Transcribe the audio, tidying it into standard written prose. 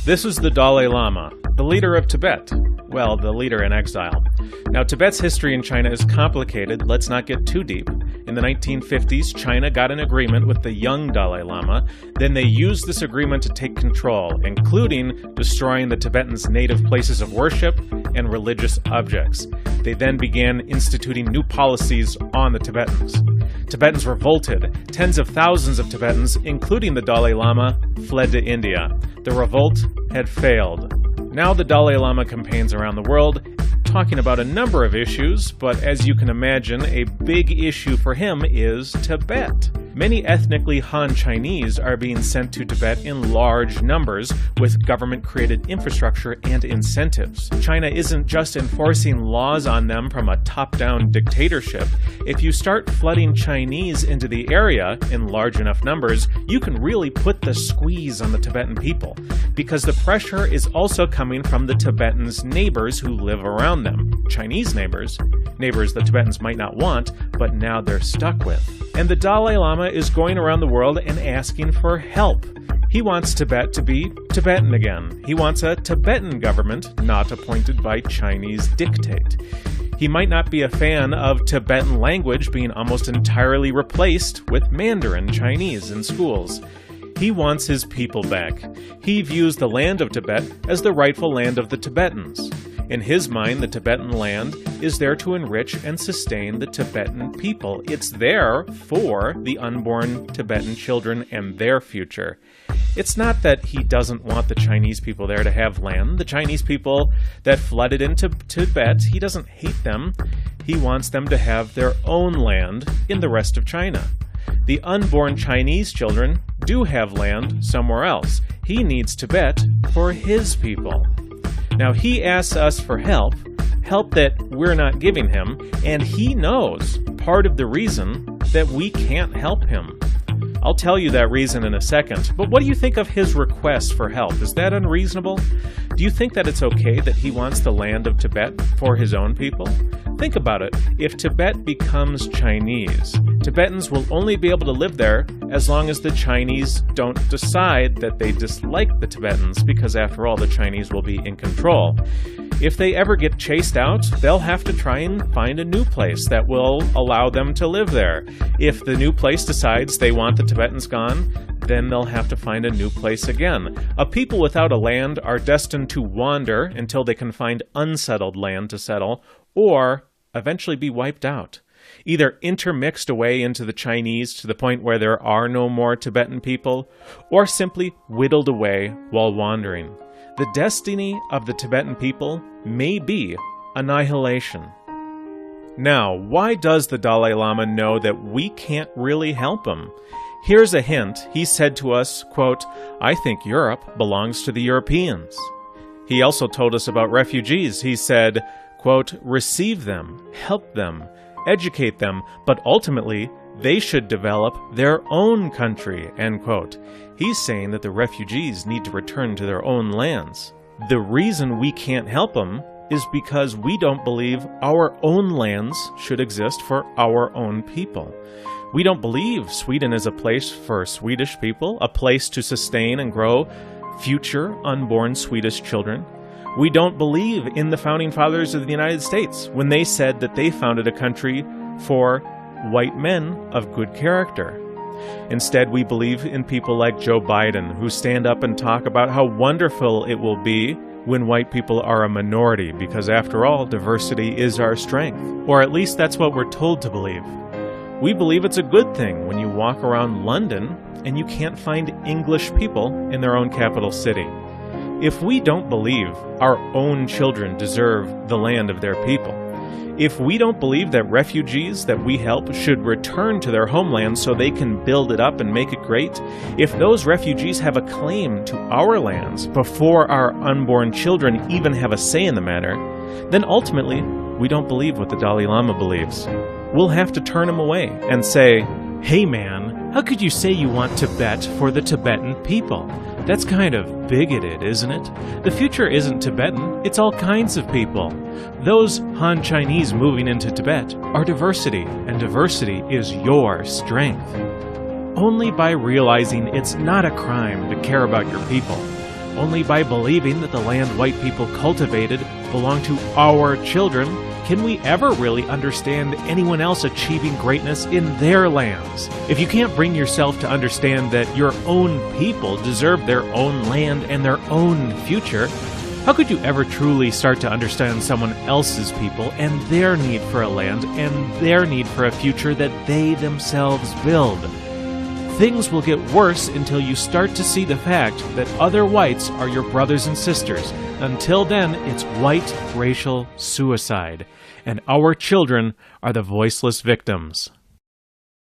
This is the Dalai Lama, the leader of Tibet. Well, the leader in exile. Now, Tibet's history in China is complicated. Let's not get too deep. In the 1950s, China got an agreement with the young Dalai Lama. Then they used this agreement to take control, including destroying the Tibetans' native places of worship and religious objects. They then began instituting new policies on the Tibetans. Tibetans revolted. Tens of thousands of Tibetans, including the Dalai Lama, fled to India. The revolt had failed. Now the Dalai Lama campaigns around the world, talking about a number of issues, but as you can imagine, a big issue for him is Tibet. Many ethnically Han Chinese are being sent to Tibet in large numbers with government-created infrastructure and incentives. China isn't just enforcing laws on them from a top-down dictatorship. If you start flooding Chinese into the area in large enough numbers, you can really put the squeeze on the Tibetan people, because the pressure is also coming from the Tibetans' neighbors who live around them. Chinese neighbors the Tibetans might not want, but now they're stuck with. And the Dalai Lama is going around the world and asking for help. He wants Tibet to be Tibetan again. He wants a Tibetan government not appointed by Chinese dictate. He might not be a fan of Tibetan language being almost entirely replaced with Mandarin Chinese in schools. He wants his people back. He views the land of Tibet as the rightful land of the Tibetans. In his mind, the Tibetan land is there to enrich and sustain the Tibetan people. It's there for the unborn Tibetan children and their future. It's not that he doesn't want the Chinese people there to have land. The Chinese people that flooded into Tibet, he doesn't hate them. He wants them to have their own land in the rest of China. The unborn Chinese children do have land somewhere else. He needs Tibet for his people. Now, he asks us for help that we're not giving him, and he knows part of the reason that we can't help him. I'll tell you that reason in a second, but what do you think of his request for help? Is that unreasonable? Do you think that it's okay that he wants the land of Tibet for his own people? Think about it. If Tibet becomes Chinese, Tibetans will only be able to live there as long as the Chinese don't decide that they dislike the Tibetans, because after all, the Chinese will be in control. If they ever get chased out, they'll have to try and find a new place that will allow them to live there. If the new place decides they want the Tibetans gone, then they'll have to find a new place again. A people without a land are destined to wander until they can find unsettled land to settle, or eventually be wiped out. Either intermixed away into the Chinese to the point where there are no more Tibetan people, or simply whittled away while wandering. The destiny of the Tibetan people may be annihilation. Now, why does the Dalai Lama know that we can't really help him? Here's a hint. He said to us, quote, "I think Europe belongs to the Europeans." He also told us about refugees. He said, quote, "Receive them, help them, educate them, but ultimately they should develop their own country," end quote. He's saying that the refugees need to return to their own lands. The reason we can't help them is because we don't believe our own lands should exist for our own people. We don't believe Sweden is a place for Swedish people, a place to sustain and grow future unborn Swedish children. We don't believe in the founding fathers of the United States when they said that they founded a country for white men of good character. Instead, we believe in people like Joe Biden, who stand up and talk about how wonderful it will be when white people are a minority, because after all, diversity is our strength. Or at least that's what we're told to believe. We believe it's a good thing when you walk around London and you can't find English people in their own capital city. If we don't believe our own children deserve the land of their people, if we don't believe that refugees that we help should return to their homeland so they can build it up and make it great, if those refugees have a claim to our lands before our unborn children even have a say in the matter, then ultimately we don't believe what the Dalai Lama believes. We'll have to turn him away and say, "Hey man, how could you say you want Tibet for the Tibetan people? That's kind of bigoted, isn't it? The future isn't Tibetan, it's all kinds of people. Those Han Chinese moving into Tibet are diversity, and diversity is your strength." Only by realizing it's not a crime to care about your people, Only by believing that the land white people cultivated belonged to our children can we ever really understand anyone else achieving greatness in their lands. If you can't bring yourself to understand that your own people deserve their own land and their own future, how could you ever truly start to understand someone else's people and their need for a land and their need for a future that they themselves build? Things will get worse until you start to see the fact that other whites are your brothers and sisters. Until then, it's white racial suicide, and our children are the voiceless victims.